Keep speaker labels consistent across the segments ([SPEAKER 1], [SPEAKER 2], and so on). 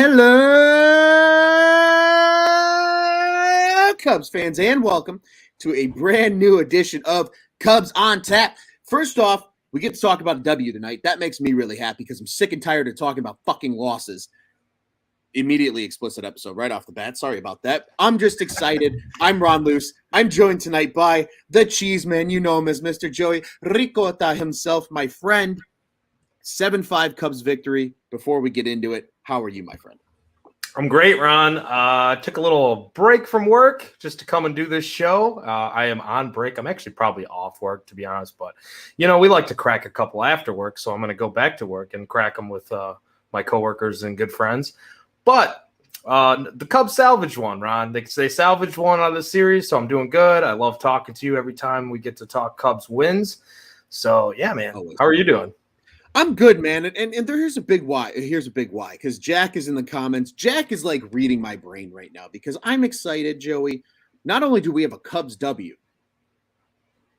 [SPEAKER 1] Hello, Cubs fans, and welcome to a brand new edition of Cubs on Tap. First off, we get to talk about a W tonight. That makes me really happy because I'm sick and tired of talking about fucking losses. Immediately explicit episode right off the bat. Sorry about that. I'm just excited. I'm Ron Luce. I'm joined tonight by the Cheese Man. You know him as Mr. Joey Ricota himself, my friend. 7-5 Cubs victory. Before we get into it, how are you, my friend?
[SPEAKER 2] I'm great, Ron. Took a little break from work just to come and do this show. I am on break. I'm actually probably off work, to be honest. But, you know, we like to crack a couple after work. So I'm going to go back to work and crack them with my coworkers and good friends. But the Cubs salvaged one, Ron. They salvaged one out of the series. So I'm doing good. I love talking to you every time we get to talk Cubs wins. So, yeah, man. How are you doing?
[SPEAKER 1] I'm good, man. And here's a big why. Here's a big why. Because Jack is in the comments. Jack is like reading my brain right now because I'm excited, Joey. Not only do we have a Cubs W,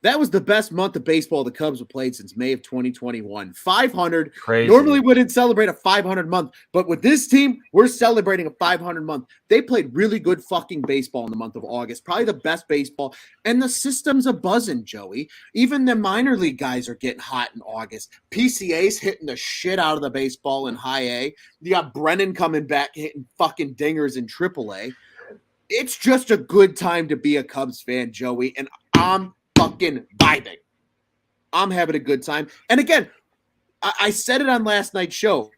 [SPEAKER 1] that was the best month of baseball the Cubs have played since May of 2021. 500.
[SPEAKER 2] Crazy.
[SPEAKER 1] Normally wouldn't celebrate a 500 month, but with this team, we're celebrating a 500 month. They played really good fucking baseball in the month of August. Probably the best baseball. And the system's a buzzing, Joey. Even the minor league guys are getting hot in August. PCA's hitting the shit out of the baseball in high A. You got Brennan coming back hitting fucking dingers in triple A. It's just a good time to be a Cubs fan, Joey. And I'm fucking vibing. I'm having a good time. And again, I said it on last night's show.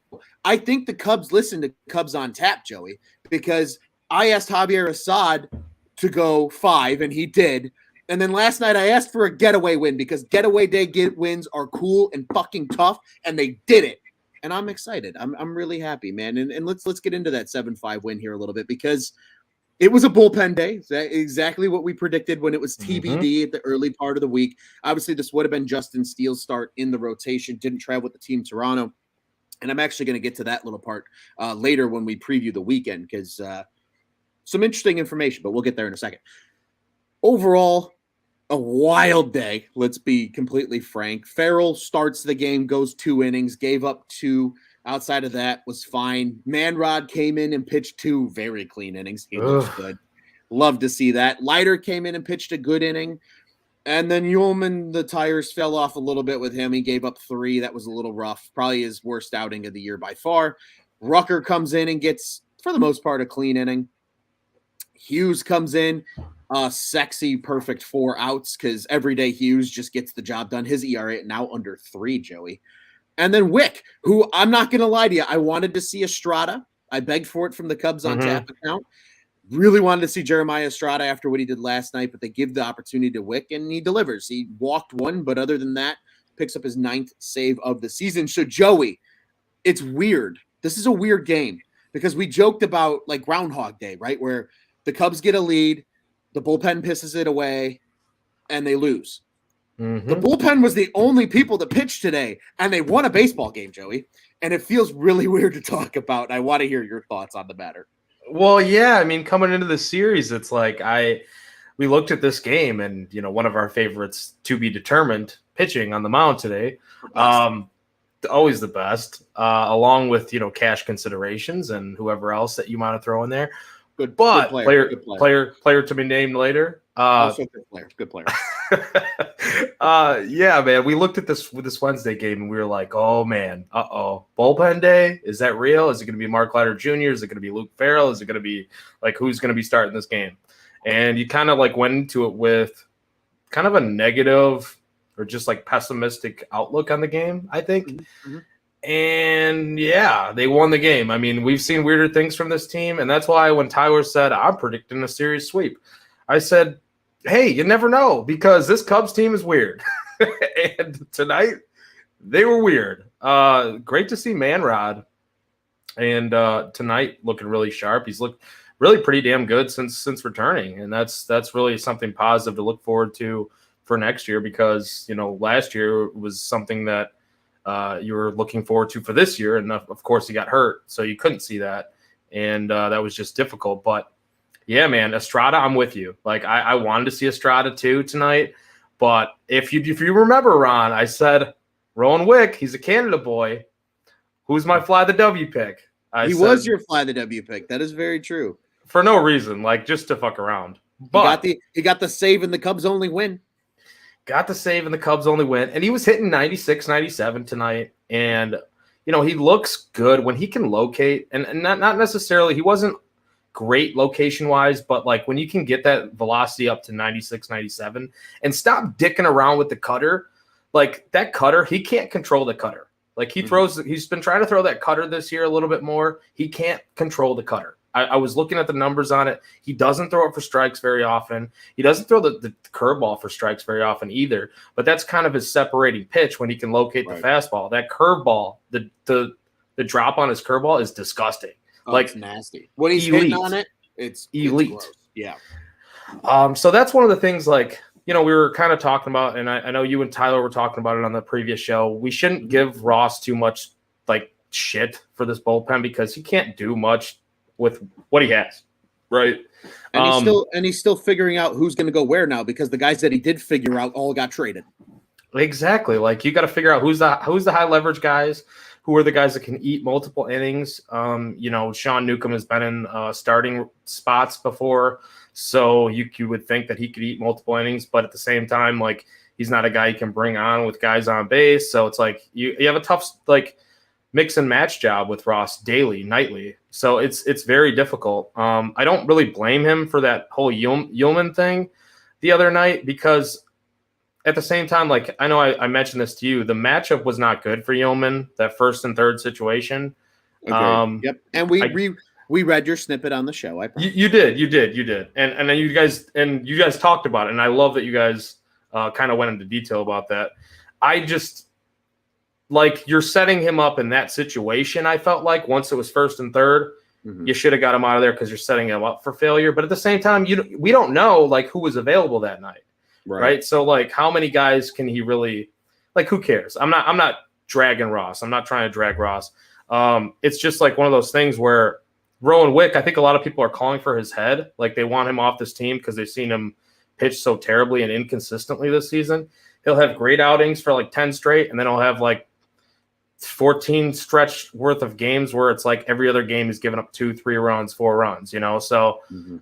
[SPEAKER 1] I think the Cubs listen to Cubs on Tap, Joey, because I asked Javier Assad to go 5, and he did. And then last night I asked for a getaway win because getaway day wins are cool and fucking tough, and they did it. And I'm excited. I'm really happy, man. And let's get into that 7-5 win here a little bit because it was a bullpen day, exactly what we predicted when it was TBD at the early part of the week. Obviously, this would have been Justin Steele's start in the rotation, didn't travel with the team Toronto. And I'm actually going to get to that little part later when we preview the weekend because some interesting information, but we'll get there in a second. Overall, a wild day, let's be completely frank. Farrell starts the game, goes 2 innings, gave up 2. Outside of that, was fine. Manrod came in and pitched 2 very clean innings. He looks good. Love to see that. Leiter came in and pitched a good inning. And then Ullman, the tires fell off a little bit with him. He gave up 3. That was a little rough. Probably his worst outing of the year by far. Rucker comes in and gets, for the most part, a clean inning. Hughes comes in. Sexy, perfect 4 outs because everyday Hughes just gets the job done. His ERA now under 3, Joey. And then Wick, who I'm not going to lie to you, I wanted to see Estrada. I begged for it from the Cubs on Tap account. Really wanted to see Jeremiah Estrada after what he did last night, but they give the opportunity to Wick, and he delivers. He walked 1, but other than that, picks up his 9th save of the season. So, Joey, it's weird. This is a weird game because we joked about like Groundhog Day, right, where the Cubs get a lead, the bullpen pisses it away, and they lose. The bullpen was the only people that pitched today, and they won a baseball game, Joey. And it feels really weird to talk about. I want to hear your thoughts on the matter.
[SPEAKER 2] Well, yeah, I mean, coming into the series, it's like we looked at this game, and you know, one of our favorites to be determined pitching on the mound today, always the best, along with cash considerations and whoever else that you want to throw in there.
[SPEAKER 1] Good
[SPEAKER 2] player to be named later.
[SPEAKER 1] Also good player.
[SPEAKER 2] Yeah, man. We looked at this Wednesday game and we were like, oh man, bullpen day. Is that real? Is it going to be Mark Leiter Jr.? Is it going to be Luke Farrell? Is it going to be like who's going to be starting this game? And you kind of like went into it with kind of a negative or just like pessimistic outlook on the game, I think. And yeah, they won the game. I mean, we've seen weirder things from this team, and that's why when Tyler said I'm predicting a series sweep, I said, hey, you never know because this Cubs team is weird. And tonight, they were weird. Great to see Manrod. And tonight, looking really sharp. He's looked really pretty damn good since returning. And that's really something positive to look forward to for next year because, last year was something that you were looking forward to for this year. And, of course, he got hurt, so you couldn't see that. And that was just difficult. But yeah, man, Estrada, I'm with you. Like I wanted to see Estrada too tonight, but if you remember, I said Rowan Wick, he's a Canada boy. Who's my fly the W pick? I
[SPEAKER 1] He
[SPEAKER 2] said
[SPEAKER 1] was your fly the W pick. That is very true.
[SPEAKER 2] for no reason, like just to fuck around. But
[SPEAKER 1] He got the save and the Cubs only win.
[SPEAKER 2] Got the save and the Cubs only win. And he was hitting 96, 97 tonight. And, he looks good when he can locate. And not necessarily, he wasn't great location-wise, but, like, when you can get that velocity up to 96, 97 and stop dicking around with the cutter, like, that cutter, he can't control the cutter. Like, he's been trying to throw that cutter this year a little bit more. He can't control the cutter. I was looking at the numbers on it. He doesn't throw it for strikes very often. He doesn't throw the curveball for strikes very often either. But that's kind of his separating pitch when he can locate the fastball. That curveball, the drop on his curveball is disgusting.
[SPEAKER 1] It's nasty. When he's hitting on it, it's
[SPEAKER 2] elite.
[SPEAKER 1] It's yeah.
[SPEAKER 2] So that's one of the things, like, we were kind of talking about, and I know you and Tyler were talking about it on the previous show. We shouldn't give Ross too much, like, shit for this bullpen because he can't do much with what he has, right?
[SPEAKER 1] And he's still figuring out who's going to go where now because the guys that he did figure out all got traded.
[SPEAKER 2] Exactly. Like, you got to figure out who's the high leverage guys, who are the guys that can eat multiple innings. Sean Newcomb has been in starting spots before, so you would think that he could eat multiple innings, but at the same time, like, he's not a guy you can bring on with guys on base. So it's like you have a tough, like, mix and match job with Ross daily, nightly. So it's very difficult. I don't really blame him for that whole Ullman thing the other night because at the same time, like, I know I mentioned this to you, the matchup was not good for Ullman, that first and third situation.
[SPEAKER 1] Okay. Yep. And we read your snippet on the show. I promise.
[SPEAKER 2] You did. And then you guys talked about it. And I love that you guys kind of went into detail about that. I just, like, you're setting him up in that situation. I felt like once it was first and third, you should have got him out of there because you're setting him up for failure. But at the same time, we don't know, like, who was available that night, right? So, like, how many guys can he really, like, who cares? I'm not dragging Ross. I'm not trying to drag Ross. It's just like one of those things where Rowan Wick, I think a lot of people are calling for his head. Like, they want him off this team because they've seen him pitch so terribly and inconsistently this season. He'll have great outings for like 10 straight, and then he'll have like 14 stretch worth of games where it's like every other game he's given up 2, 3 runs, 4 runs, So,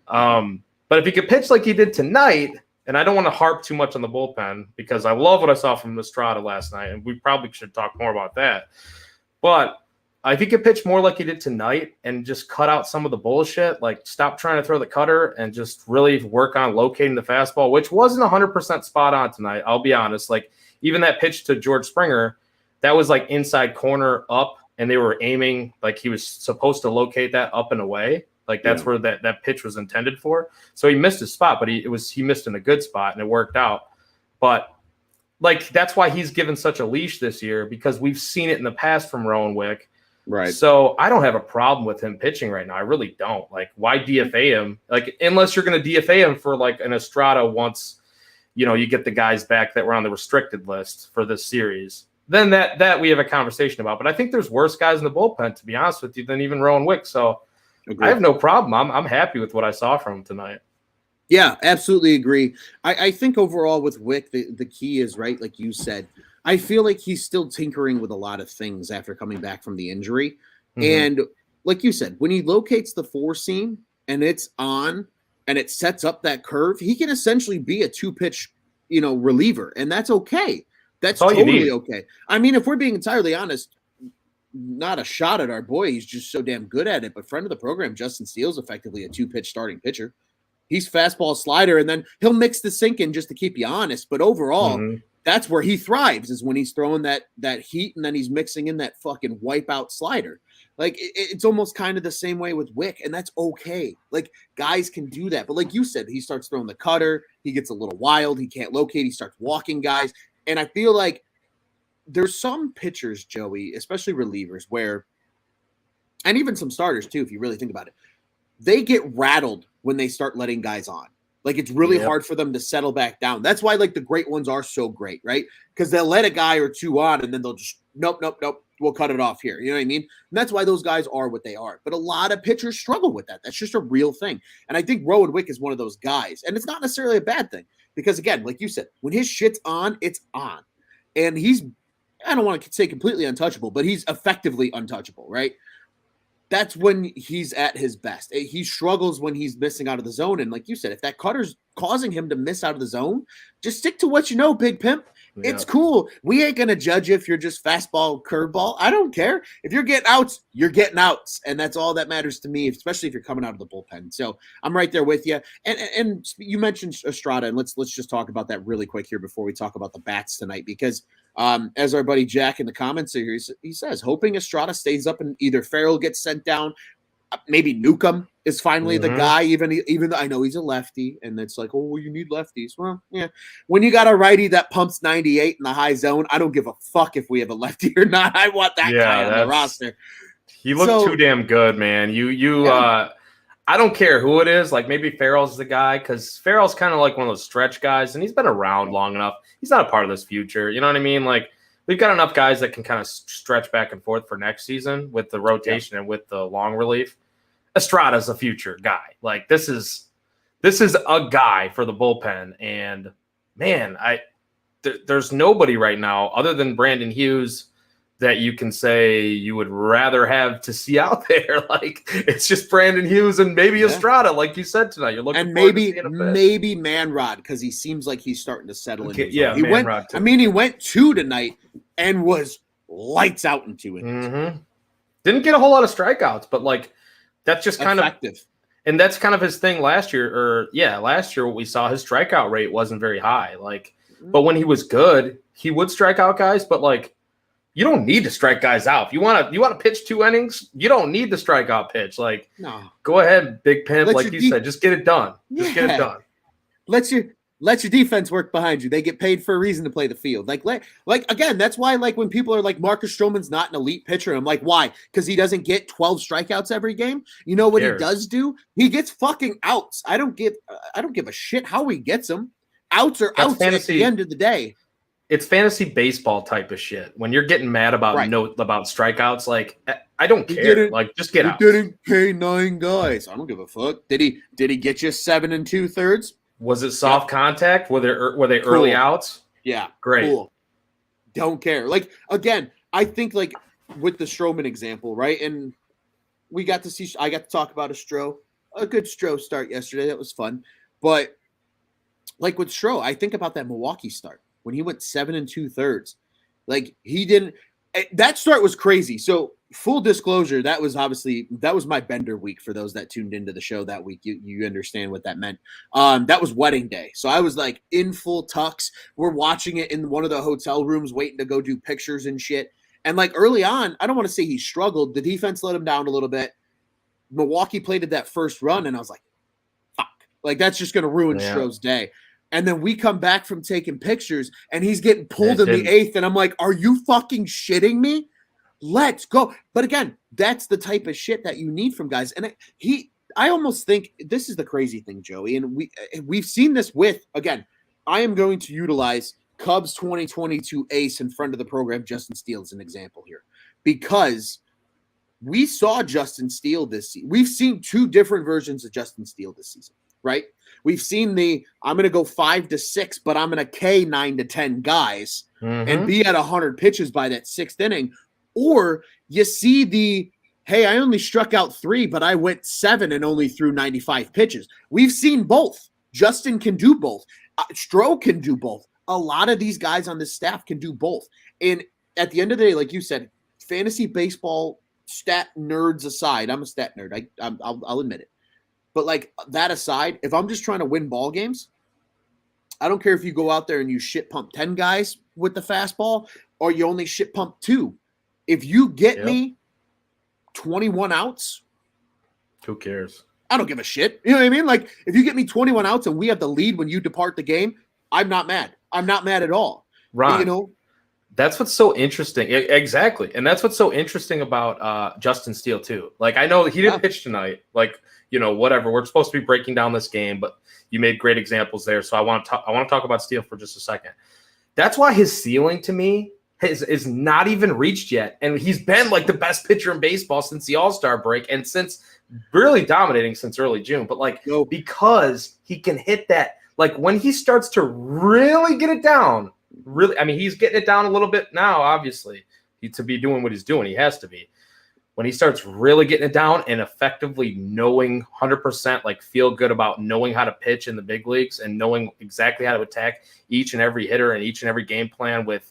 [SPEAKER 2] but if he could pitch like he did tonight, and I don't want to harp too much on the bullpen because I love what I saw from Estrada last night, and we probably should talk more about that. But if he could pitch more like he did tonight and just cut out some of the bullshit, like stop trying to throw the cutter and just really work on locating the fastball, which wasn't 100% spot on tonight. I'll be honest. Like, even that pitch to George Springer, that was like inside corner up, and they were aiming like he was supposed to locate that up and away. Like, that's where that pitch was intended for. So he missed his spot, but he missed in a good spot, and it worked out. But, like, that's why he's given such a leash this year, because we've seen it in the past from Rowan Wick.
[SPEAKER 1] Right.
[SPEAKER 2] So I don't have a problem with him pitching right now. I really don't. Like, why DFA him? Like, unless you're going to DFA him for like an Estrada once, you get the guys back that were on the restricted list for this series. Then that we have a conversation about. But I think there's worse guys in the bullpen, to be honest with you, than even Rowan Wick. So I have no problem. I'm happy with what I saw from him tonight.
[SPEAKER 1] Yeah, absolutely agree. I think overall with Wick, the key is, right, like you said, I feel like he's still tinkering with a lot of things after coming back from the injury. And like you said, when he locates the 4 seam and it's on and it sets up that curve, he can essentially be a 2-pitch, reliever. And that's okay. That's totally okay. I mean, if we're being entirely honest, not a shot at our boy. He's just so damn good at it. But friend of the program, Justin Steele's effectively a 2-pitch starting pitcher. He's fastball, slider, and then he'll mix the sink in just to keep you honest. But overall, that's where he thrives, is when he's throwing that heat and then he's mixing in that fucking wipeout slider. Like, it's almost kind of the same way with Wick, and that's okay. Like, guys can do that. But like you said, he starts throwing the cutter. He gets a little wild. He can't locate. He starts walking guys. And I feel like there's some pitchers, Joey, especially relievers, where, and even some starters too, if you really think about it, they get rattled when they start letting guys on. Like, it's really hard for them to settle back down. That's why, like, the great ones are so great, right? Because they'll let a guy or two on, and then they'll just, nope, we'll cut it off here. You know what I mean? And that's why those guys are what they are. But a lot of pitchers struggle with that. That's just a real thing. And I think Rowan Wick is one of those guys. And it's not necessarily a bad thing. Because, again, like you said, when his shit's on, it's on. And he's, I don't want to say completely untouchable, but he's effectively untouchable, right? that's when he's at his best. He struggles when he's missing out of the zone. And like you said, if that cutter's causing him to miss out of the zone, just stick to what you know, big pimp.
[SPEAKER 2] Yeah.
[SPEAKER 1] It's cool. We ain't going to judge you if you're just fastball, curveball. I don't care. If you're getting outs, you're getting outs. And that's all that matters to me, especially if you're coming out of the bullpen. So I'm right there with you. And you mentioned Estrada, and let's just talk about that really quick here before we talk about the bats tonight, because as our buddy Jack in the comments here, he says, hoping Estrada stays up and either Farrell gets sent down, maybe Newcomb is finally the guy, even though I know he's a lefty, and it's like, oh, well, you need lefties. Well, yeah. When you got a righty that pumps 98 in the high zone, I don't give a fuck if we have a lefty or not. I want that guy on the roster.
[SPEAKER 2] He looked too damn good, man. I don't care who it is. Like maybe Farrell's the guy, because Farrell's kind of like one of those stretch guys, and he's been around long enough. He's not a part of this future. You know what I mean? Like we've got enough guys that can kind of stretch back and forth for next season with the rotation and with the long relief. Estrada's a future guy. Like this is a guy for the bullpen, and man, there's nobody right now other than Brandon Hughes that you can say you would rather have to see out there. Like it's just Brandon Hughes and maybe Estrada, like you said tonight. You're looking, and
[SPEAKER 1] maybe Manrod, because he seems like he's starting to settle in.
[SPEAKER 2] Yeah,
[SPEAKER 1] he went 2 tonight and was lights out in 2 innings.
[SPEAKER 2] Didn't get a whole lot of strikeouts, but like that's just kind
[SPEAKER 1] effective.
[SPEAKER 2] And that's kind of his thing last year. Last year what we saw, his strikeout rate wasn't very high. Like, but when he was good, he would strike out guys. But like, you don't need to strike guys out. If you want to pitch 2 innings, you don't need the strikeout pitch. Like, no, go ahead, big pimp. Like you said, just get it done. Just get it done.
[SPEAKER 1] Let your defense work behind you. They get paid for a reason to play the field. Like again, that's why like when people are like Marcus Stroman's not an elite pitcher, I'm like, why? Because he doesn't get 12 strikeouts every game. You know what he does do? He gets fucking outs. I don't give a shit how he gets them. Outs are outs at the end of the day.
[SPEAKER 2] It's fantasy baseball type of shit. When you're getting mad about about strikeouts, like I don't care. Like just get out.
[SPEAKER 1] He didn't pay 9 guys. I don't give a fuck. Did he get you 7 2/3?
[SPEAKER 2] Was it soft contact? Were they early outs?
[SPEAKER 1] Yeah.
[SPEAKER 2] Great.
[SPEAKER 1] Cool. Don't care. Like, again, I think like with the Stroman example, right? And I got to talk about a good Stro start yesterday. That was fun. But like with Stro, I think about that Milwaukee start when he went 7 2/3. Like that start was crazy. So full disclosure, that was my Bender week. For those that tuned into the show that week, you understand what that meant. That was wedding day. So I was like in full tux. We're watching it in one of the hotel rooms, waiting to go do pictures and shit. And like early on, I don't want to say he struggled. The defense let him down a little bit. Milwaukee plated that first run, and I was like, fuck. Like that's just going to ruin Stroh's day. And then we come back from taking pictures, and he's getting pulled in the 8th, and I'm like, are you fucking shitting me? Let's go. But again, that's the type of shit that you need from guys. And I almost think this is the crazy thing, Joey. And we've seen this with, again, I am going to utilize Cubs 2022 ace in front of the program, Justin Steele, as an example here, because we saw Justin Steele this season. We've seen 2 different versions of Justin Steele this season, right? We've seen I'm going to go 5 to 6, but I'm going to K 9 to 10 guys and be at 100 pitches by that 6th inning. Or you see hey, I only struck out 3, but I went 7 and only threw 95 pitches. We've seen both. Justin can do both. Stro can do both. A lot of these guys on this staff can do both. And at the end of the day, like you said, fantasy baseball stat nerds aside, I'm a stat nerd. I'll admit it. But like that aside, if I'm just trying to win ball games, I don't care if you go out there and you shit pump 10 guys with the fastball or you only shit pump 2. If you get me 21 outs,
[SPEAKER 2] who cares?
[SPEAKER 1] I don't give a shit. You know what I mean? Like if you get me 21 outs and we have the lead when you depart the game, I'm not mad. I'm not mad at all.
[SPEAKER 2] Right. You know, that's what's so interesting. Exactly. And that's what's so interesting about Justin Steele too. Like I know he didn't pitch tonight. Like, whatever. We're supposed to be breaking down this game, but you made great examples there. So I want to talk about Steele for just a second. That's why his ceiling to me is not even reached yet. And he's been like the best pitcher in baseball since the All-Star break and since really dominating since early June. But like, because he can hit that, like when he starts to really get it down, he's getting it down a little bit now, obviously, to be doing what he's doing. He has to be. when he starts really getting it down and effectively knowing 100%, like feel good about knowing how to pitch in the big leagues and knowing exactly how to attack each and every hitter and each and every game plan with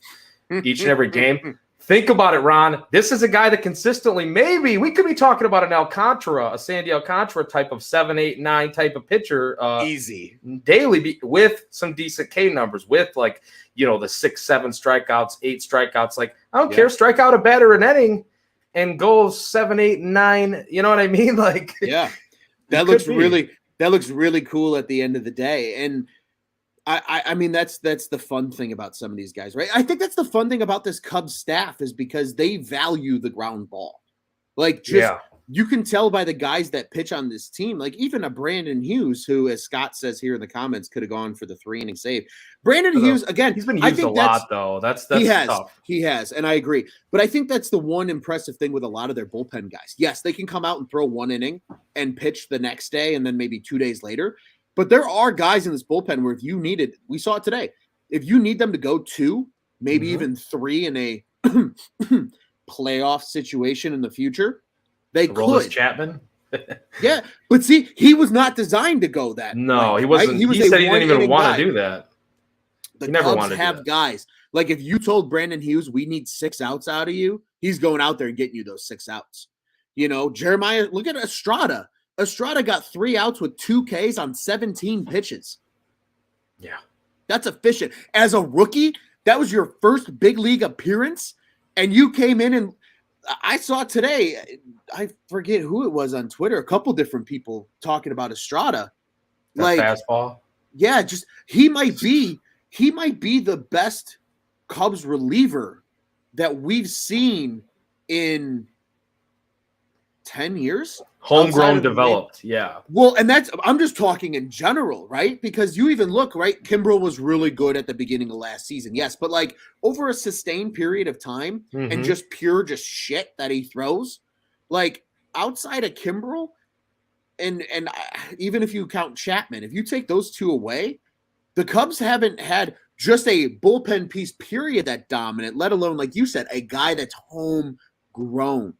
[SPEAKER 2] each and every game. Think about it, Ron. This is a guy that consistently, maybe we could be talking about an Alcantara, a Sandy Alcantara type of 7, 8, 9 type of pitcher.
[SPEAKER 1] Easy.
[SPEAKER 2] Daily with some decent K numbers, with like, the 6, 7 strikeouts, 8 strikeouts. Like, I don't care, strike out a batter an inning and go 7, 8, 9. You know what I mean? Like,
[SPEAKER 1] yeah, that looks really cool at the end of the day. And I mean, that's the fun thing about some of these guys, right? I think that's the fun thing about this Cubs staff is because they value the ground ball. Like, you can tell by the guys that pitch on this team, like even a Brandon Hughes, who, as Scott says here in the comments, could have gone for the 3-inning save. Brandon Hughes, again,
[SPEAKER 2] he's been used a lot, though. That's tough.
[SPEAKER 1] He has, and I agree. But I think that's the one impressive thing with a lot of their bullpen guys. Yes, they can come out and throw 1 inning and pitch the next day and then maybe 2 days later. But there are guys in this bullpen where if you needed, we saw it today, if you need them to go 2, maybe even 3 in a playoff situation in the future, they could.
[SPEAKER 2] Chapman?
[SPEAKER 1] Yeah, but see, he was not designed to go that.
[SPEAKER 2] No,
[SPEAKER 1] way,
[SPEAKER 2] he wasn't.
[SPEAKER 1] Right?
[SPEAKER 2] He said he didn't even want to do that.
[SPEAKER 1] The Cubs have guys. Like if you told Brandon Hughes, we need 6 outs out of you, he's going out there and getting you those 6 outs. Jeremiah, look at Estrada. Estrada got 3 outs with 2 Ks on 17 pitches.
[SPEAKER 2] Yeah.
[SPEAKER 1] That's efficient. As a rookie, that was your first big league appearance, and you came in and I saw today, I forget who it was on Twitter, a couple different people talking about Estrada.
[SPEAKER 2] Like fastball.
[SPEAKER 1] Yeah, just he might be the best Cubs reliever that we've seen in 10 years.
[SPEAKER 2] Homegrown, developed. Yeah.
[SPEAKER 1] Well, and I'm just talking in general, right? Because you even look, right? Kimbrel was really good at the beginning of last season. Yes. But like over a sustained period of time and just shit that he throws, like outside of Kimbrel and even if you count Chapman, if you take those 2 away, the Cubs haven't had just a bullpen piece period that dominant, let alone, like you said, a guy that's homegrown.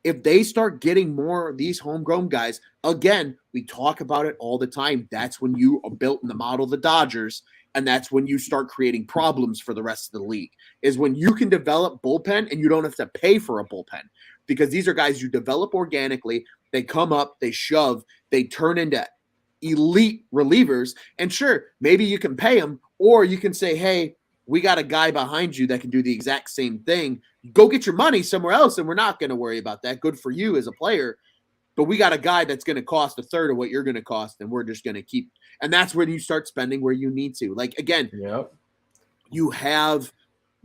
[SPEAKER 1] If they start getting more of these homegrown guys, again, we talk about it all the time. That's when you are built in the model of the Dodgers, and that's when you start creating problems for the rest of the league, is when you can develop bullpen and you don't have to pay for a bullpen because these are guys you develop organically. They come up, they shove, they turn into elite relievers. And sure, maybe you can pay them, or you can say, hey, we got a guy behind you that can do the exact same thing. Go get your money somewhere else, and we're not going to worry about that. Good for you as a player. But we got a guy that's going to cost a third of what you're going to cost, and we're just going to keep. And that's when you start spending where you need to. Like, again, you have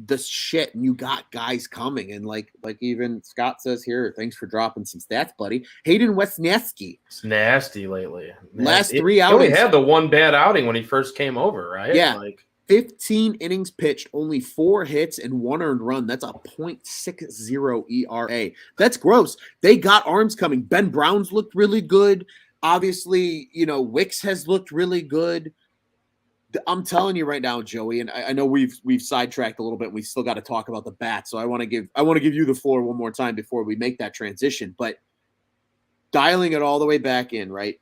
[SPEAKER 1] the shit, and you got guys coming. And like even Scott says here, thanks for dropping some stats, buddy. Hayden Wesneski.
[SPEAKER 2] It's nasty lately.
[SPEAKER 1] Last 3 outings.
[SPEAKER 2] He only had the one bad outing when he first came over, right?
[SPEAKER 1] Yeah. 15 innings pitched, only 4 hits and 1 earned run. That's a .60 ERA. That's gross. They got arms coming. Ben Brown's looked really good. Obviously, Wicks has looked really good. I'm telling you right now, Joey, and I know we've sidetracked a little bit. We still got to talk about the bats. So I want to give you the floor one more time before we make that transition. But dialing it all the way back in, right?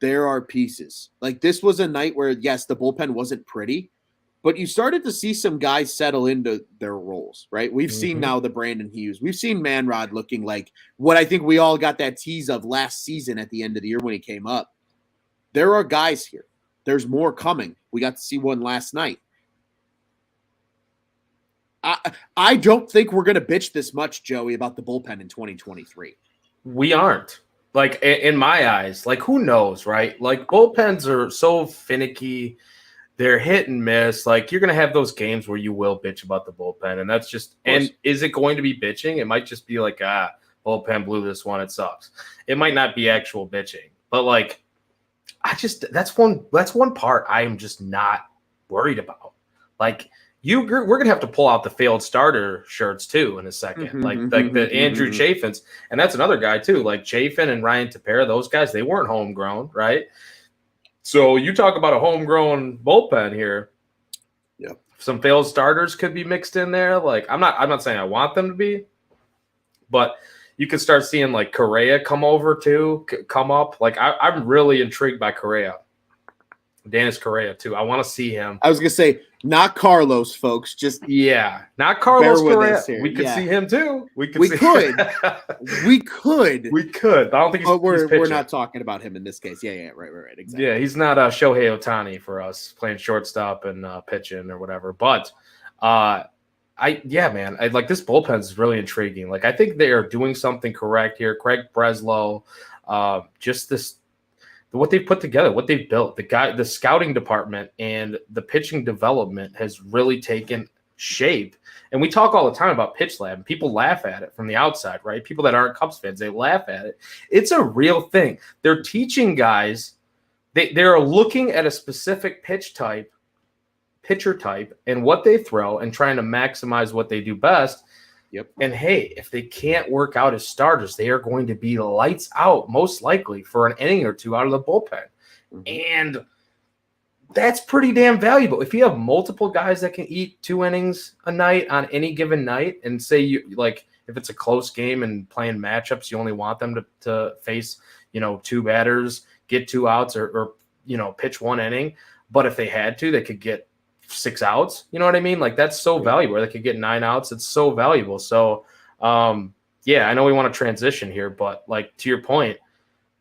[SPEAKER 1] There are pieces. Like this was a night where, yes, the bullpen wasn't pretty, but you started to see some guys settle into their roles, right? We've seen now the Brandon Hughes. We've seen Manrod looking like what I think we all got that tease of last season at the end of the year when he came up. There are guys here. There's more coming. We got to see one last night. I don't think we're going to bitch this much, Joey, about the bullpen in 2023.
[SPEAKER 2] We aren't. Like, in my eyes, like, who knows, right? Like, bullpens are so finicky. They're hit and miss. Like, you're going to have those games where you will bitch about the bullpen. And that's just – and is it going to be bitching? It might just be like, bullpen blew this one. It sucks. It might not be actual bitching. But, like, that's one part I am just not worried about. Like, we're going to have to pull out the failed starter shirts too in a second. Like the Andrew Chafin's, and that's another guy too. Like Chafin and Ryan Tepera, those guys, they weren't homegrown, right? So you talk about a homegrown bullpen here.
[SPEAKER 1] Yeah.
[SPEAKER 2] Some failed starters could be mixed in there. Like I'm not saying I want them to be, but you could start seeing like Correa come over too, come up. Like I'm really intrigued by Correa. Dennis Correa too. I want to see him.
[SPEAKER 1] I was gonna say not Carlos, folks. Just
[SPEAKER 2] not Carlos Correa.
[SPEAKER 1] We
[SPEAKER 2] could see him too. We could.
[SPEAKER 1] We could.
[SPEAKER 2] I don't think
[SPEAKER 1] we're not talking about him in this case. Yeah, right, exactly.
[SPEAKER 2] Yeah, he's not Shohei Ohtani for us playing shortstop and pitching or whatever. But man, I like this bullpen is really intriguing. Like I think they are doing something correct here. Craig Breslow, what they've put together, what they've built, the scouting department and the pitching development has really taken shape. And we talk all the time about Pitch Lab, and people laugh at it from the outside, right? People that aren't Cubs fans, they laugh at it. It's a real thing. They're teaching guys, they're looking at a specific pitcher type, and what they throw and trying to maximize what they do best.
[SPEAKER 1] Yep.
[SPEAKER 2] And hey, if they can't work out as starters, they are going to be lights out, most likely, for an inning or two out of the bullpen. Mm-hmm. And that's pretty damn valuable. If you have multiple guys that can eat 2 innings a night on any given night, and say if it's a close game and playing matchups, you only want them to face, 2 batters, get 2 outs or pitch 1 inning. But if they had to, they could get 6 outs. You know what I mean? Like that's so valuable. They could get 9 outs. It's so valuable. So, I know we want to transition here, but like to your point,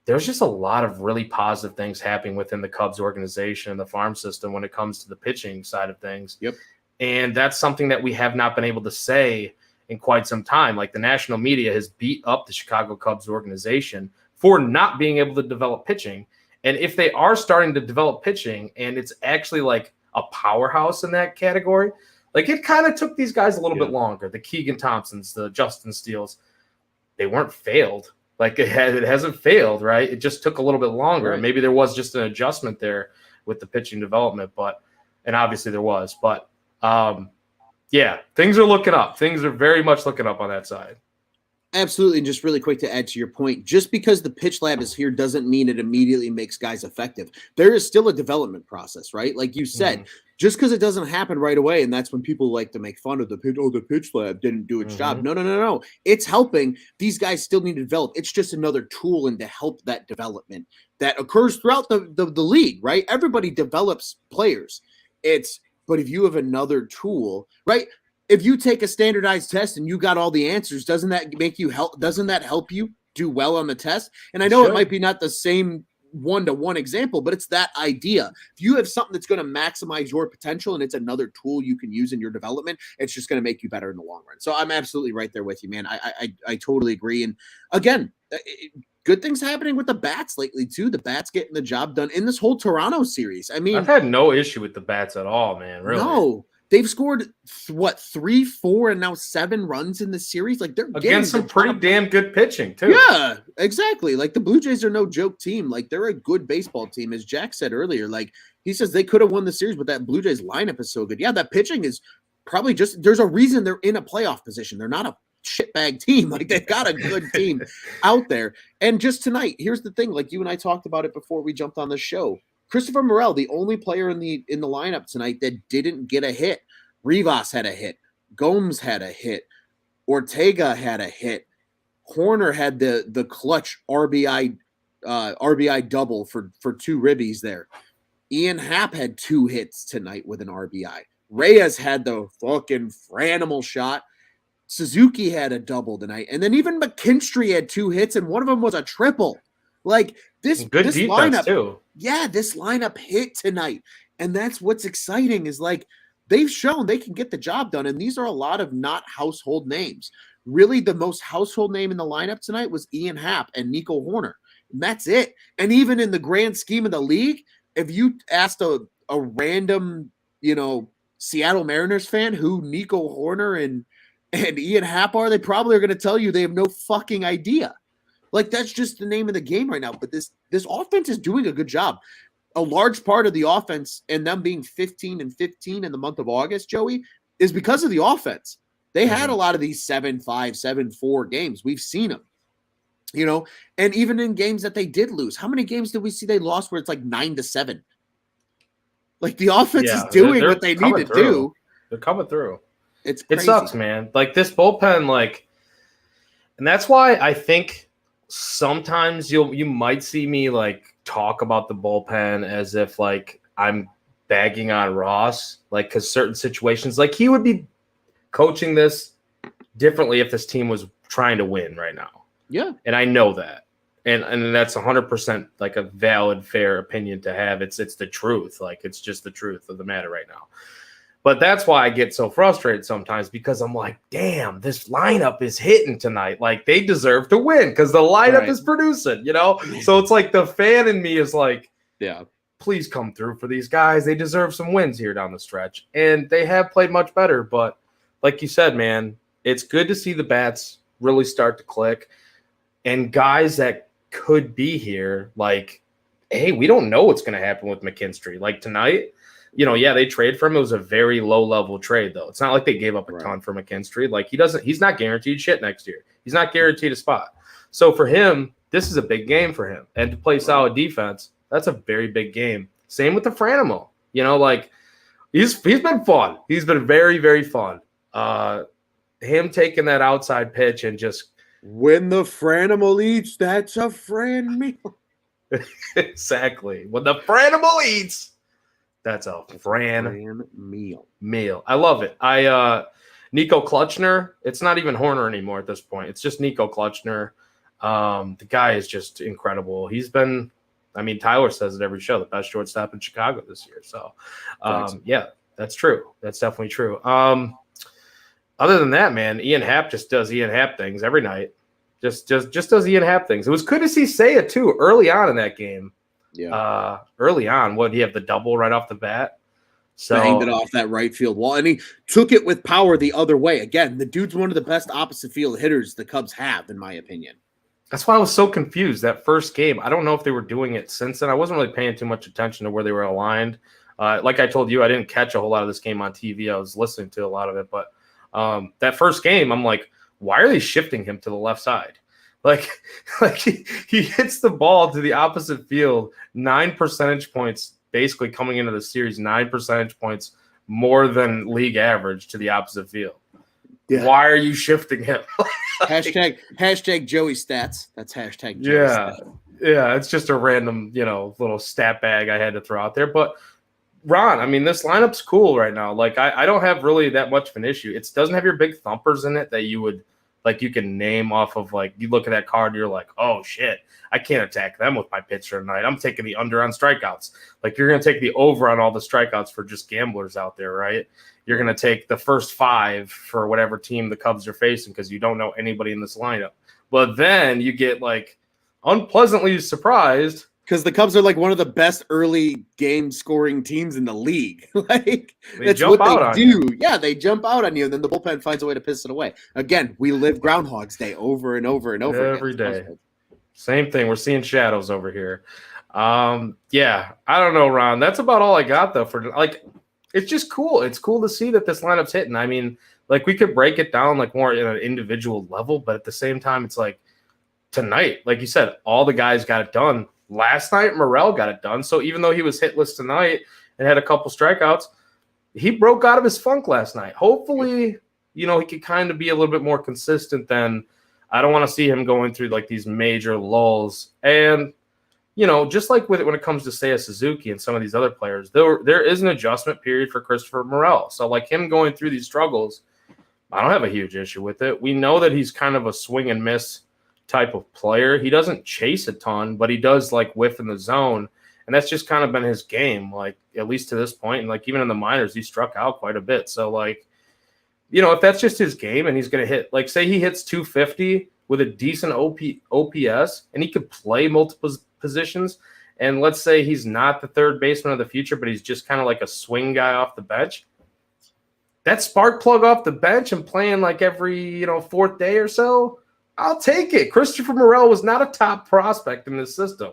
[SPEAKER 2] there's just a lot of really positive things happening within the Cubs organization and the farm system when it comes to the pitching side of things.
[SPEAKER 1] Yep.
[SPEAKER 2] And that's something that we have not been able to say in quite some time. Like the national media has beat up the Chicago Cubs organization for not being able to develop pitching. And if they are starting to develop pitching and it's actually like a powerhouse in that category, like it kind of took these guys a little bit longer. The Keegan Thompsons, the Justin Steeles, they weren't failed. Like it hasn't failed, right? It just took a little bit longer.
[SPEAKER 1] Right.
[SPEAKER 2] Maybe there was just an adjustment there with the pitching development, and obviously there was. But things are looking up. Things are very much looking up on that side.
[SPEAKER 1] Absolutely. And just really quick to add to your point, just because the pitch lab is here doesn't mean it immediately makes guys effective. There is still a development process, right? Like you said, just because it doesn't happen right away, and that's when people like to make fun of the pitch lab didn't do its job. No. It's helping. These guys still need to develop. It's just another tool and to help that development that occurs throughout the league, right? Everybody develops players. But if you have another tool, right? If you take a standardized test and you got all the answers, doesn't that help you do well on the test? And I know it might be not the same one-to-one example, but it's that idea. If you have something that's going to maximize your potential and it's another tool you can use in your development, it's just going to make you better in the long run. So I'm absolutely right there with you, man. I totally agree. And again, good things happening with the bats lately too. The bats getting the job done in this whole Toronto series. I mean,
[SPEAKER 2] I've had no issue with the bats at all, man. Really?
[SPEAKER 1] No. They've scored 3, 4, and now 7 runs in the series. Like they're
[SPEAKER 2] against some pretty damn good pitching too.
[SPEAKER 1] Yeah, exactly. Like the Blue Jays are no joke team. Like they're a good baseball team, as Jack said earlier. Like he says they could have won the series, but that Blue Jays lineup is so good. Yeah, that pitching is probably there's a reason they're in a playoff position. They're not a shitbag team. Like they've got a good team out there. And just tonight, here's the thing. Like you and I talked about it before we jumped on the show. Christopher Morel, the only player in the lineup tonight that didn't get a hit. Rivas had a hit. Gomes had a hit. Ortega had a hit. Horner had the clutch RBI double for 2 ribbies there. Ian Happ had 2 hits tonight with an RBI. Reyes had the fucking franimal shot. Suzuki had a double tonight. And then even McKinstry had 2 hits, and one of them was a triple. Like this lineup
[SPEAKER 2] too.
[SPEAKER 1] Yeah, this lineup hit tonight. And that's what's exciting is like they've shown they can get the job done. And these are a lot of not household names. Really, the most household name in the lineup tonight was Ian Happ and Nico Horner. And that's it. And even in the grand scheme of the league, if you asked a random, Seattle Mariners fan who Nico Horner and Ian Happ are, they probably are going to tell you they have no fucking idea. Like that's just the name of the game right now. But this offense is doing a good job. A large part of the offense and them being 15-15 in the month of August, Joey, is because of the offense. They had a lot of these 7-5, 7-4 games. We've seen them, and even in games that they did lose, how many games did we see they lost where it's like 9-7? Like the offense is doing what they need to do.
[SPEAKER 2] They're coming through.
[SPEAKER 1] It
[SPEAKER 2] sucks, man. Like this bullpen, like And that's why I think sometimes you might see me like talk about the bullpen as if like I'm bagging on Ross, like because certain situations, like he would be coaching this differently if this team was trying to win right now.
[SPEAKER 1] Yeah.
[SPEAKER 2] And I know that. And that's 100% like a valid, fair opinion to have. It's the truth. Like it's just the truth of the matter right now. But that's why I get so frustrated sometimes because I'm like, damn, this lineup is hitting tonight. Like they deserve to win because the lineup is producing, you know? So it's like the fan in me is like,
[SPEAKER 1] yeah,
[SPEAKER 2] please come through for these guys. They deserve some wins here down the stretch. And they have played much better. But like you said, man, it's good to see the bats really start to click. And guys that could be here, like, hey, we don't know what's going to happen with McKinstry. Like tonight, you know, yeah, they trade for him. It was a very low-level trade, though. It's not like they gave up a ton for McKinstry. Like, he's not guaranteed shit next year. He's not guaranteed a spot. So for him, this is a big game for him. And to play solid defense, that's a very big game. Same with the Franimo. You know, like, he's been fun. He's been very, very fun. Him taking that outside pitch and just
[SPEAKER 1] when the Franimal eats, that's a Fran meal.
[SPEAKER 2] Exactly. When the Franimal eats, that's a Fran meal. I love it. Nico Klutchner, it's not even Horner anymore at this point. It's just Nico Klutchner. The guy is just incredible. He's been, I mean, Tyler says it every show, the best shortstop in Chicago this year. So, yeah, that's true. That's definitely true. Other than that, man, Ian Happ just does Ian Happ things every night. Just does Ian Happ things. It was good to see Seiya too early on in that game.
[SPEAKER 1] Yeah.
[SPEAKER 2] Early on, what he have the double right off the bat. So
[SPEAKER 1] banged it off that right field wall, and he took it with power the other way. Again, the dude's one of the best opposite field hitters the Cubs have, in my opinion.
[SPEAKER 2] That's why I was so confused that first game. I don't know if they were doing it since then. I wasn't really paying too much attention to where they were aligned. Like I told you, I didn't catch a whole lot of this game on TV. I was listening to a lot of it, but that first game, I'm like, why are they shifting him to the left side? Like he hits the ball to the opposite field 9 percentage points, basically coming into the series, 9 percentage points more than league average to the opposite field. Yeah. Why are you shifting him?
[SPEAKER 1] hashtag Joey stats. That's hashtag Joey stats.
[SPEAKER 2] Yeah, it's just a random, little stat bag I had to throw out there. But Ron, I mean, this lineup's cool right now. Like, I don't have really that much of an issue. It doesn't have your big thumpers in it that you would, like, you can name off of, like, you look at that card, you're like, oh, shit, I can't attack them with my pitcher tonight. I'm taking the under on strikeouts. Like, you're going to take the over on all the strikeouts for just gamblers out there, right? You're going to take the first 5 for whatever team the Cubs are facing because you don't know anybody in this lineup. But then you get, like, unpleasantly surprised
[SPEAKER 1] because the Cubs are like one of the best early game scoring teams in the league. Like that's what they do. Yeah, they jump out on you, and then the bullpen finds a way to piss it away. Again, we live Groundhog's Day over and over and over
[SPEAKER 2] every day. Same thing. We're seeing shadows over here. Yeah, I don't know, Ron. That's about all I got though. For like, it's just cool. It's cool to see that this lineup's hitting. I mean, like we could break it down like more at an individual level, but at the same time, it's like tonight, like you said, all the guys got it done. Last night, Morel got it done. So even though he was hitless tonight and had a couple strikeouts, he broke out of his funk last night. Hopefully, he could kind of be a little bit more consistent than I don't want to see him going through like these major lulls. And, just like with it when it comes to Seiya Suzuki and some of these other players, there is an adjustment period for Christopher Morel. So like him going through these struggles, I don't have a huge issue with it. We know that he's kind of a swing and miss type of player. He doesn't chase a ton, but he does like whiff in the zone. And that's just kind of been his game, like at least to this point. And like even in the minors, he struck out quite a bit. So like, if that's just his game and he's going to hit, like say he hits 250 with a decent OPS and he could play multiple positions. And let's say he's not the third baseman of the future, but he's just kind of like a swing guy off the bench. That spark plug off the bench and playing like every, fourth day or so, I'll take it. Christopher Morel was not a top prospect in this system.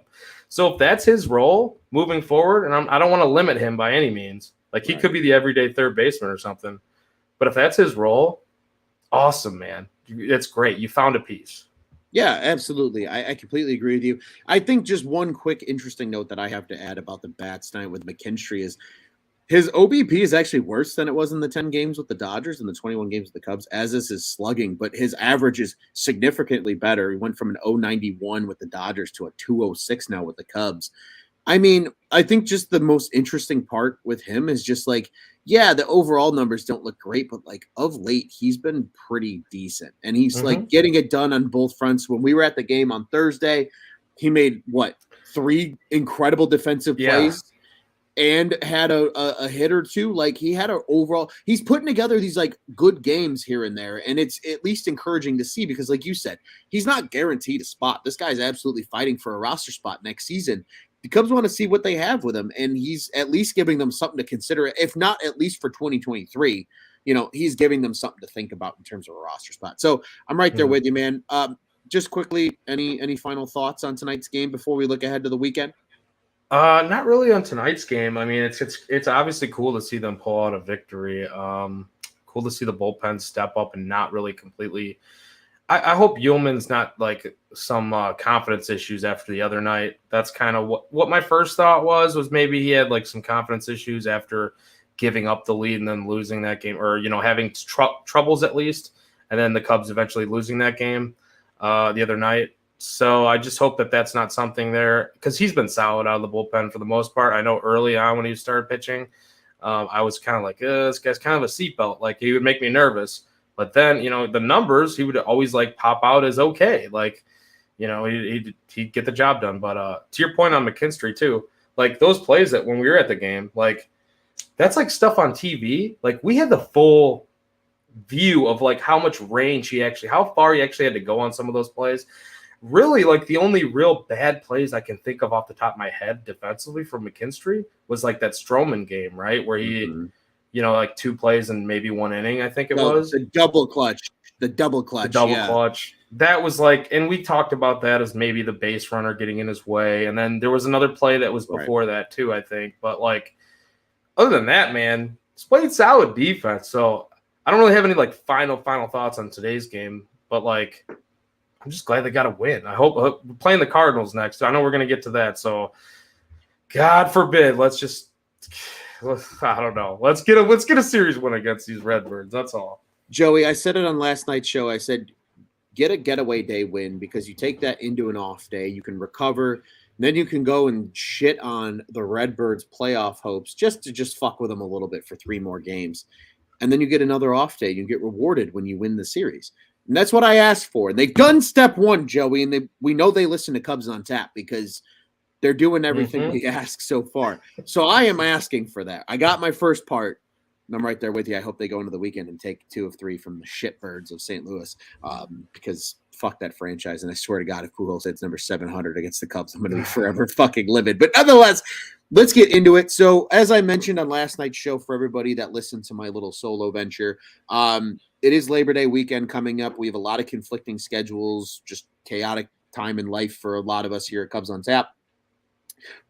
[SPEAKER 2] So if that's his role moving forward, and I don't want to limit him by any means, like he could be the everyday third baseman or something, but if that's his role, awesome, man. It's great. You found a piece.
[SPEAKER 1] Yeah, absolutely. I completely agree with you. I think just one quick interesting note that I have to add about the bats tonight with McKinstry is His OBP is actually worse than it was in the 10 games with the Dodgers and the 21 games with the Cubs, as is his slugging, but his average is significantly better. He went from an 091 with the Dodgers to a 206 now with the Cubs. I mean, I think just the most interesting part with him is just like, yeah, the overall numbers don't look great, but like of late, he's been pretty decent. And he's like getting it done on both fronts. When we were at the game on Thursday, he made what, 3 incredible defensive plays and had a hit or two. Like he had an overall, he's putting together these like good games here and there. And it's at least encouraging to see because, like you said, he's not guaranteed a spot. This guy's absolutely fighting for a roster spot next season. The Cubs want to see what they have with him, and he's at least giving them something to consider, if not at least for 2023. You know, he's giving them something to think about in terms of a roster spot. So I'm right there with you, man. Just quickly, any final thoughts on tonight's game before we look ahead to the weekend?
[SPEAKER 2] Not really on tonight's game. I mean, it's obviously cool to see them pull out a victory. Cool to see the bullpen step up and not really completely. I hope Ullman's not like some confidence issues after the other night. That's kind of what my first thought was maybe he had like some confidence issues after giving up the lead and then losing that game, or having troubles at least, and then the Cubs eventually losing that game the other night. So I just hope that that's not something there, because he's been solid out of the bullpen for the most part. I know early on when he started pitching, I was kind of like, this guy's kind of a seatbelt. Like he would make me nervous. But then, the numbers, he would always like pop out as okay. Like, he'd get the job done. But to your point on McKinstry too, like those plays that when we were at the game, like that's like stuff on TV. Like we had the full view of like how much range how far he actually had to go on some of those plays. Really, like the only real bad plays I can think of off the top of my head defensively from McKinstry was like that Stroman game, right? Where he, like 2 plays and maybe 1 inning, I think it was.
[SPEAKER 1] The double clutch. The double clutch.
[SPEAKER 2] That was like, and we talked about that as maybe the base runner getting in his way. And then there was another play that was before that too, I think. But like, other than that, man, it's played solid defense. So I don't really have any like final thoughts on today's game, but like, I'm just glad they got a win. I hope we're playing the Cardinals next. I know we're going to get to that. So God forbid, I don't know. Let's get a series win against these Redbirds. That's all.
[SPEAKER 1] Joey, I said it on last night's show. I said, get a getaway day win, because you take that into an off day. You can recover. Then you can go and shit on the Redbirds' playoff hopes just to fuck with them a little bit for 3 more games. And then you get another off day. You get rewarded when you win the series. And that's what I asked for. And they've done step 1, Joey, and we know they listen to Cubs on Tap because they're doing everything we ask so far. So I am asking for that. I got my first part, and I'm right there with you. I hope they go into the weekend and take 2 of 3 from the shitbirds of St. Louis, because fuck that franchise. And I swear to God, if Pujols hits number 700 against the Cubs, I'm going to be forever fucking livid. But nonetheless, let's get into it. So as I mentioned on last night's show, for everybody that listened to my little solo venture, it is Labor Day weekend coming up. We have a lot of conflicting schedules, just chaotic time in life for a lot of us here at Cubs on Tap.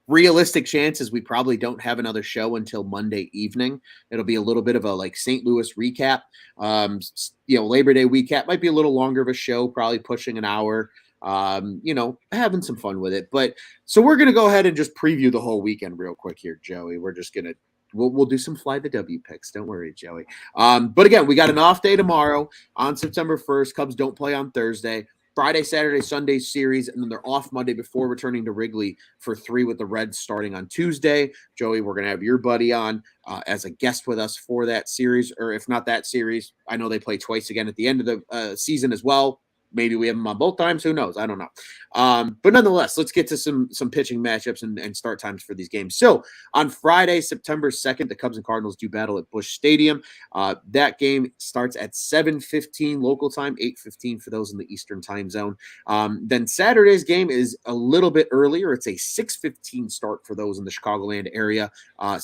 [SPEAKER 1] Realistic chances we probably don't have another show until Monday evening. It'll be a little bit of a like St. Louis recap. Labor Day recap might be a little longer of a show, probably pushing an hour. Having some fun with it. But so we're gonna go ahead and just preview the whole weekend real quick here, Joey. We're just gonna we'll do some fly the W picks. Don't worry, Joey. But again, we got an off day tomorrow on September 1st. Cubs don't play on Thursday. Friday, Saturday, Sunday series, and then they're off Monday before returning to Wrigley for 3 with the Reds starting on Tuesday. Joey, we're going to have your buddy on as a guest with us for that series, or if not that series, I know they play twice again at the end of the season as well. Maybe we have them on both times. Who knows? I don't know. But nonetheless, let's get to some pitching matchups and start times for these games. So on Friday, September 2nd, the Cubs and Cardinals do battle at Busch Stadium. That game starts at 7:15 local time, 8:15 for those in the Eastern time zone. Then Saturday's game is a little bit earlier. It's a 6:15 start for those in the Chicagoland area.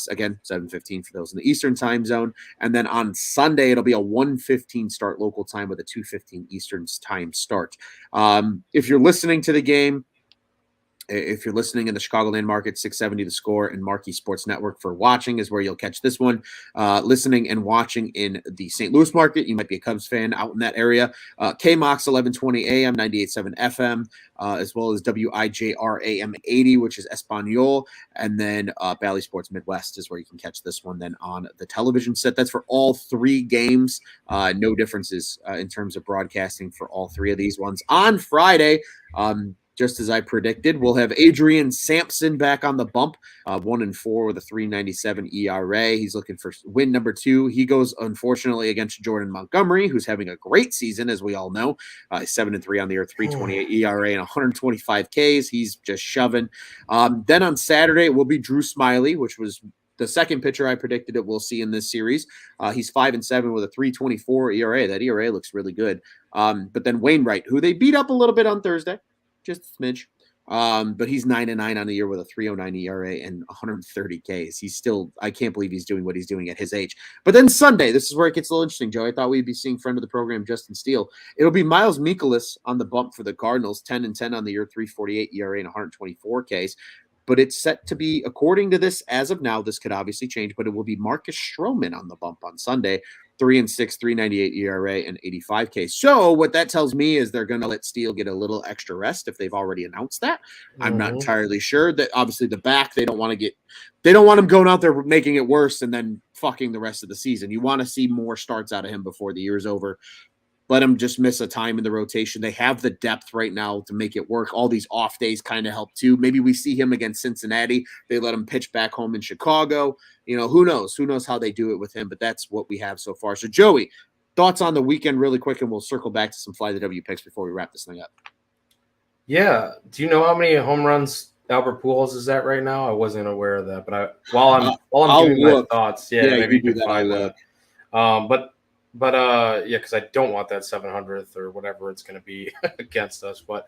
[SPEAKER 1] Again, 7:15 for those in the Eastern time zone. And then on Sunday, it'll be a 1:15 start local time with a 2:15 Eastern time start. If you're listening to the game If you're listening in the Chicagoland market, 670 The Score and Marquee Sports Network for watching is where you'll catch this one. Listening and watching in the St. Louis market, you might be a Cubs fan out in that area. KMOX 1120 AM, 98.7 FM, as well as WIJR AM 80, which is Espanol. And then Bally Sports Midwest is where you can catch this one then on the television set. That's for all 3 games. No differences in terms of broadcasting for all 3 of these ones. On Friday, just as I predicted, we'll have Adrian Sampson back on the bump, 1-4 with a 3.97 ERA. He's looking for win number 2. He goes, unfortunately, against Jordan Montgomery, who's having a great season, as we all know. 7-3 on the year, 3.28 ERA, and 125 Ks. He's just shoving. Then on Saturday, it will be Drew Smiley, which was the second pitcher I predicted it we'll see in this series. He's 5-7 with a 3.24 ERA. That ERA looks really good. But then Wainwright, who they beat up a little bit on Thursday, just a smidge. But he's 9-9 on the year with a 3.09 ERA and 130 Ks. He's still, I can't believe he's doing what he's doing at his age. But then Sunday, this is where it gets a little interesting, Joe. I thought we'd be seeing friend of the program, Justin Steele. It'll be Miles Mikolas on the bump for the Cardinals, 10-10 on the year, 3.48 ERA and 124 Ks. But it's set to be, according to this, as of now, this could obviously change, but it will be Marcus Stroman on the bump on Sunday, 3-6, 3.98 ERA and 85 Ks. So what that tells me is they're going to let Steele get a little extra rest if they've already announced that. I'm not entirely sure. That obviously the back, they don't want him going out there making it worse and then fucking the rest of the season. You want to see more starts out of him before the year's over. Let him just miss a time in the rotation. They have the depth right now to make it work. All these off days kind of help too. Maybe we see him against Cincinnati. They let him pitch back home in Chicago. You know, who knows? Who knows how they do it with him? But that's what we have so far. So, Joey, thoughts on the weekend really quick, and we'll circle back to some Fly the W picks before we wrap this thing up.
[SPEAKER 2] Yeah. Do you know how many home runs Albert Pujols is at right now? I wasn't aware of that, but while I'm giving my thoughts, maybe you can find that. But because I don't want that 700th or whatever it's going to be against us. But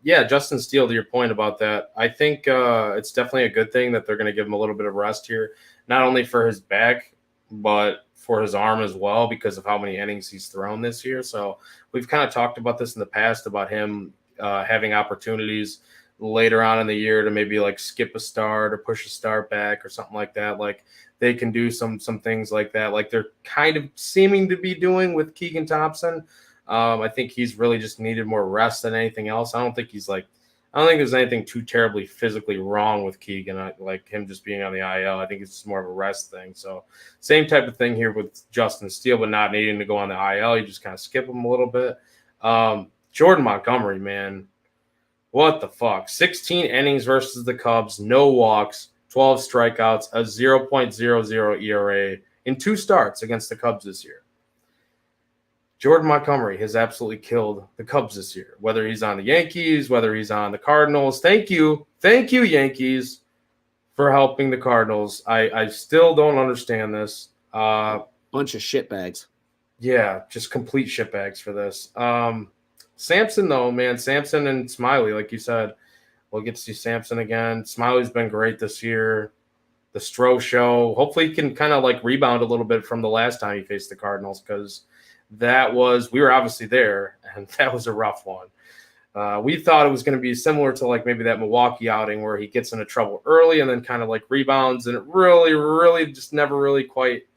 [SPEAKER 2] Justin Steele, to your point about that, I think it's definitely a good thing that they're going to give him a little bit of rest here, not only for his back, but for his arm as well, because of how many innings he's thrown this year. So we've kind of talked about this in the past about him having opportunities later on in the year to maybe like skip a start or push a start back or something like that. Like they can do some things like that, like they're kind of seeming to be doing with Keegan Thompson. I think he's really just needed more rest than anything else. I don't think there's anything too terribly physically wrong with Keegan, like him just being on the IL. I think it's just more of a rest thing. So same type of thing here with Justin Steele, but not needing to go on the IL. You just kind of skip him a little bit. Jordan Montgomery, man, what the fuck? 16 innings versus the Cubs, no walks, 12 strikeouts, a 0.00 ERA in 2 starts against the Cubs this year. Jordan Montgomery has absolutely killed the Cubs this year, whether he's on the Yankees, whether he's on the Cardinals. Thank you, Yankees, for helping the Cardinals. I still don't understand this.
[SPEAKER 1] Bunch of shitbags.
[SPEAKER 2] Yeah, just complete shitbags for this. Sampson, though, man, Sampson and Smiley, like you said, we'll get to see Sampson again. Smiley's been great this year. The Stroh show. Hopefully he can kind of like rebound a little bit from the last time he faced the Cardinals, because we were obviously there, and that was a rough one. We thought it was going to be similar to like maybe that Milwaukee outing where he gets into trouble early and then kind of like rebounds, and it really, really just never really quite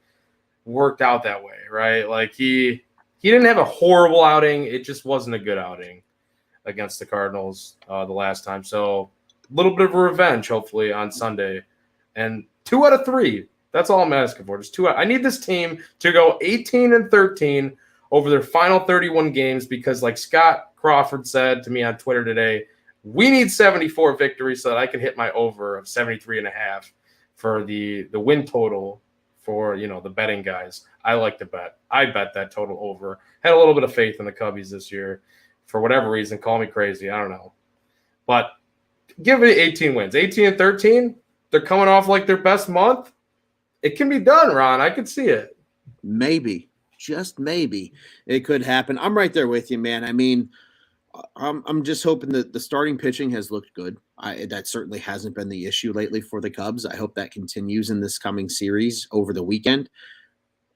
[SPEAKER 2] worked out that way, right? Like he didn't have a horrible outing. It just wasn't a good outing against the Cardinals the last time. So a little bit of revenge, hopefully, on Sunday. And 2 out of 3. That's all I'm asking for. Just 2 out. I need this team to go 18-13 over their final 31 games because, like Scott Crawford said to me on Twitter today, we need 74 victories so that I can hit my over of 73.5 for the win total for, the betting guys. I like to bet. I bet that total over. Had a little bit of faith in the Cubbies this year. For whatever reason, call me crazy. I don't know. But give it 18 wins. 18-13, they're coming off like their best month. It can be done, Ron. I could see it.
[SPEAKER 1] Maybe. Just maybe. It could happen. I'm right there with you, man. I mean, I'm just hoping that the starting pitching has looked good. That certainly hasn't been the issue lately for the Cubs. I hope that continues in this coming series over the weekend.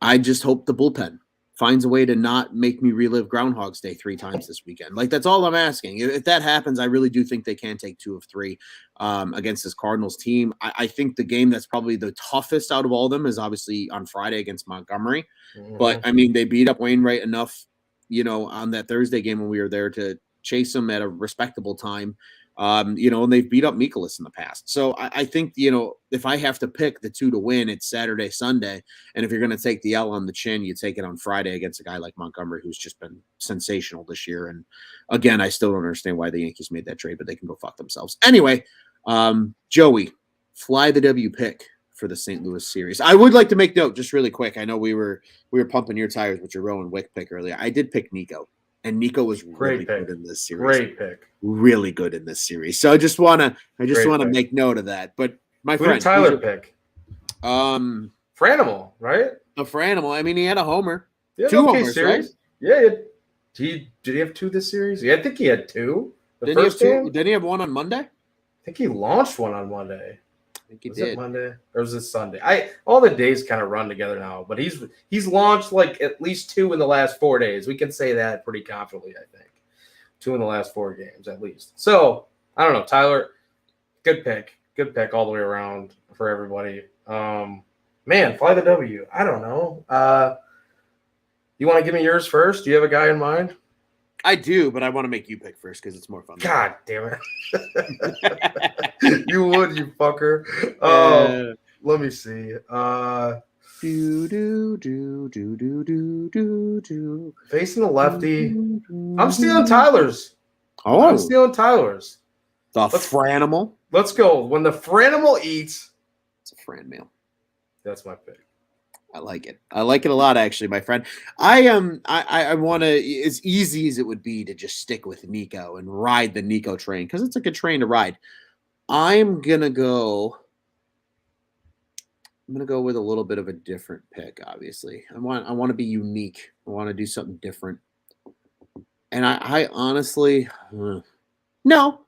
[SPEAKER 1] I just hope the bullpen finds a way to not make me relive Groundhog's Day 3 times this weekend. Like, that's all I'm asking. If that happens, I really do think they can take 2 of 3 against this Cardinals team. I think the game that's probably the toughest out of all of them is obviously on Friday against Montgomery. But, I mean, they beat up Wainwright enough, on that Thursday game when we were there to chase them at a respectable time. And they've beat up Mikolas in the past. So I think, if I have to pick the 2 to win, it's Saturday, Sunday. And if you're going to take the L on the chin, you take it on Friday against a guy like Montgomery, who's just been sensational this year. And again, I still don't understand why the Yankees made that trade, but they can go fuck themselves. Anyway, Joey, fly the W pick for the St. Louis series. I would like to make note just really quick. I know we were pumping your tires with your Rowan Wick pick earlier. I did pick Nico. And Nico was really good in this series.
[SPEAKER 2] Great pick.
[SPEAKER 1] Really good in this series. So I just want to make note of that. But my friend,
[SPEAKER 2] Tyler pick. Franimal, right?
[SPEAKER 1] A Franimal. I mean, he had a homer.
[SPEAKER 2] Yeah,
[SPEAKER 1] 2 homers,
[SPEAKER 2] series.
[SPEAKER 1] right?
[SPEAKER 2] Yeah. Did he have 2 this series? Yeah, I think he had 2.
[SPEAKER 1] Didn't he have 2? Didn't he have 1 on Monday?
[SPEAKER 2] I think he launched 1 on Monday.
[SPEAKER 1] I think he
[SPEAKER 2] was
[SPEAKER 1] did.
[SPEAKER 2] it Monday or was it Sunday? All the days kind of run together now, but he's launched like at least 2 in the last 4 days. We can say that pretty confidently, I think. 2 in the last 4 games at least. So I don't know, Tyler. Good pick all the way around for everybody. Man, fly the W. I don't know. You want to give me yours first? Do you have a guy in mind?
[SPEAKER 1] I do, but I want to make you pick first because it's more fun.
[SPEAKER 2] God damn it. You would, you fucker. Let me see. Facing the lefty. I'm stealing Tyler's.
[SPEAKER 1] Oh.
[SPEAKER 2] I'm stealing Tyler's.
[SPEAKER 1] The Franimal.
[SPEAKER 2] Let's go. When the Franimal eats.
[SPEAKER 1] It's a Fran meal.
[SPEAKER 2] That's my pick.
[SPEAKER 1] I like it. I like it a lot, actually, my friend. I want to, as easy as it would be to just stick with Nico and ride the Nico train, because it's a good train to ride. I'm gonna go with a little bit of a different pick. Obviously, I want to be unique. I want to do something different. And I honestly, no,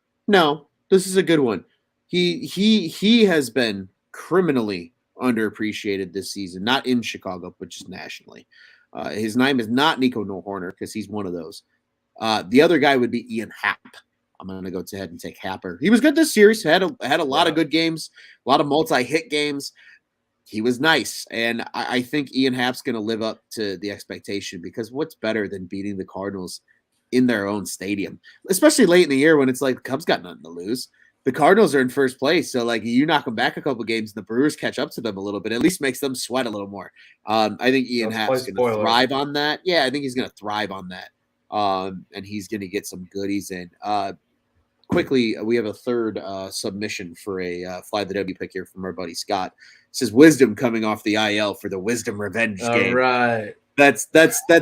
[SPEAKER 1] this is a good one. He has been criminally underappreciated this season, not in Chicago, but just nationally. His name is not Nico Nohorner because he's one of those. The other guy would be Ian Happ. I'm going to go ahead and take Happer. He was good this series. Had a lot of good games, a lot of multi-hit games. He was nice, and I think Ian Happ's going to live up to the expectation, because what's better than beating the Cardinals in their own stadium, especially late in the year when it's like the Cubs got nothing to lose. The Cardinals are in first place, so like you knock them back a couple of games, and the Brewers catch up to them a little bit. At least makes them sweat a little more. I think Ian Happ's going to thrive on that. Yeah, I think he's going to thrive on that, and he's going to get some goodies in. Quickly, we have a third submission for a Fly the W pick here from our buddy Scott. It says Wisdom coming off the IL for the Wisdom Revenge game.
[SPEAKER 2] All right.
[SPEAKER 1] That's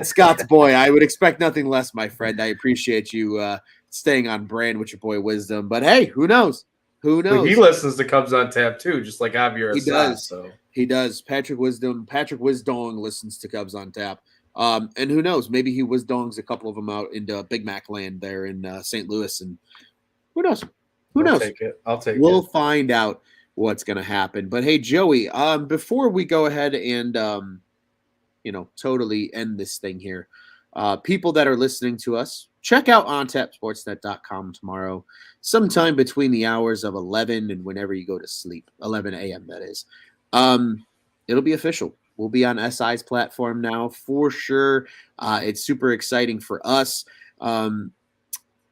[SPEAKER 1] Scott's boy. I would expect nothing less, my friend. I appreciate you staying on brand with your boy Wisdom. But hey, who knows? Who knows?
[SPEAKER 2] But he listens to Cubs on Tap too, just like Javier.
[SPEAKER 1] He does. So he does. Patrick Wisdong listens to Cubs on Tap. And who knows? Maybe he Wisdongs a couple of them out into Big Mac land there in St. Louis, and who knows? Who knows?
[SPEAKER 2] I'll take it.
[SPEAKER 1] We'll find out what's going to happen. But hey, Joey, before we go ahead and totally end this thing here, people that are listening to us, check out ontapsportsnet.com tomorrow, sometime between the hours of 11 and whenever you go to sleep, 11 a.m. that is. It'll be official. We'll be on SI's platform now for sure. It's super exciting for us.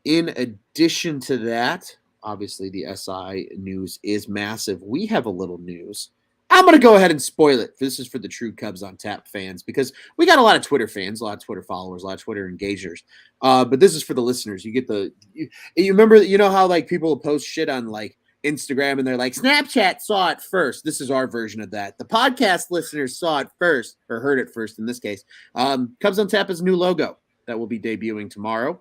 [SPEAKER 1] In addition to that, obviously the SI news is massive. We have a little news. I'm going to go ahead and spoil it. This is for the true Cubs on Tap fans, because we got a lot of Twitter fans, a lot of Twitter followers, a lot of Twitter engagers. But this is for the listeners. You get you remember, how like people will post shit on like Instagram and they're like, Snapchat saw it first. This is our version of that. The podcast listeners saw it first, or heard it first in this case. Cubs on Tap is a new logo that will be debuting tomorrow.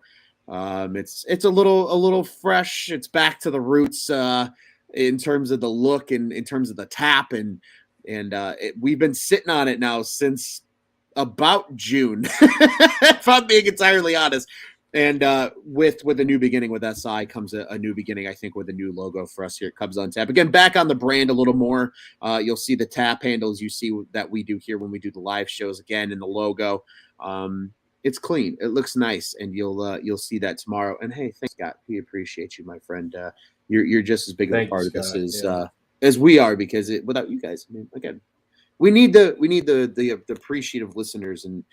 [SPEAKER 1] It's a little fresh. It's back to the roots in terms of the look and in terms of the tap, and we've been sitting on it now since about June. If I'm being entirely honest, And with a new beginning with SI comes a new beginning, I think, with a new logo for us here at Cubs on Tap. Again, back on the brand a little more. You'll see the tap handles you see that we do here when we do the live shows again in the logo. It's clean. It looks nice, and you'll see that tomorrow. And hey, thanks, Scott. We appreciate you, my friend. You're just as big of a part of this as we are, because without you guys, I mean, again, we need the appreciative listeners and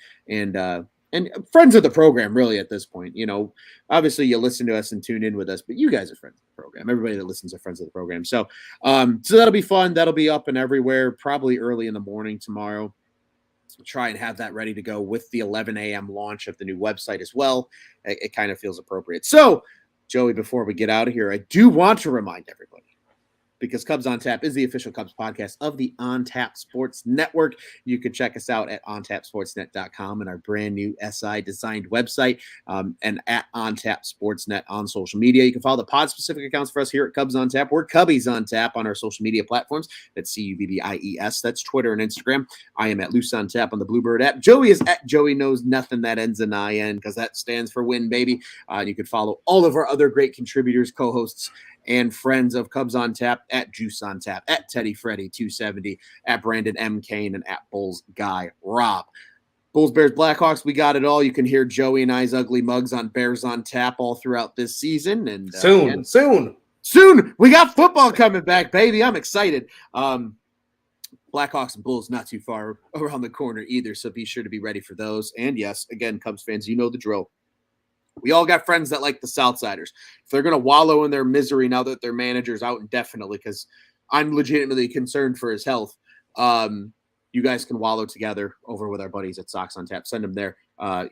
[SPEAKER 1] friends of the program, really, at this point. You know, obviously you listen to us and tune in with us, but you guys are friends of the program. Everybody that listens are friends of the program. So that'll be fun. That'll be up and everywhere, probably early in the morning tomorrow. Try and have that ready to go with the 11 a.m. launch of the new website as well. It kind of feels appropriate. So, Joey, before we get out of here, I do want to remind everybody, because Cubs on Tap is the official Cubs podcast of the On Tap Sports Network. You can check us out at ontapsportsnet.com and our brand new SI designed website, and at On Tap Sportsnet on social media. You can follow the pod specific accounts for us here at Cubs on Tap. We're Cubbies on Tap on our social media platforms. That's CUBBIES. That's Twitter and Instagram. I am at Loose on Tap on the Bluebird app. Joey is at Joey Knows Nothing. That ends in IN, because that stands for win, baby. You can follow all of our other great contributors, co-hosts, and friends of Cubs on Tap at Juice on Tap, at Teddy Freddy 270, at Brandon M. Kane, and at Bulls Guy Rob. Bulls, Bears, Blackhawks, we got it all. You can hear Joey and I's ugly mugs on Bears on Tap all throughout this season. And soon, we got football coming back, baby. I'm excited. Blackhawks and Bulls not too far around the corner either, so be sure to be ready for those. And yes, again, Cubs fans, you know the drill. We all got friends that like the Southsiders. If they're going to wallow in their misery now that their manager's out indefinitely, because I'm legitimately concerned for his health, you guys can wallow together over with our buddies at Sox on Tap. Send them there.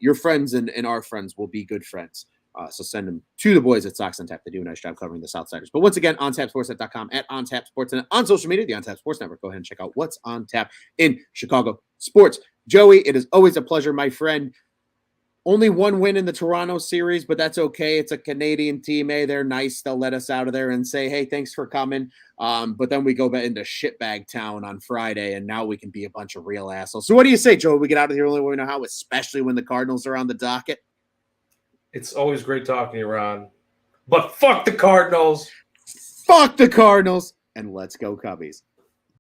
[SPEAKER 1] Your friends and our friends will be good friends. So send them to the boys at Sox on Tap. They do a nice job covering the Southsiders. But once again, ontapsportsnet.com, at ontapsportsnet on social media, the On Tap Sports Network. Go ahead and check out what's on tap in Chicago sports. Joey, it is always a pleasure, my friend. Only one win in the Toronto series, but that's okay. It's a Canadian team. Hey, they're nice. They'll let us out of there and say, hey, thanks for coming. But then we go back into shitbag town on Friday, and now we can be a bunch of real assholes. So what do you say, Joe? We get out of here only way we know how, especially when the Cardinals are on the docket?
[SPEAKER 2] It's always great talking to you, Ron. But fuck the Cardinals.
[SPEAKER 1] Fuck the Cardinals. And let's go Cubbies.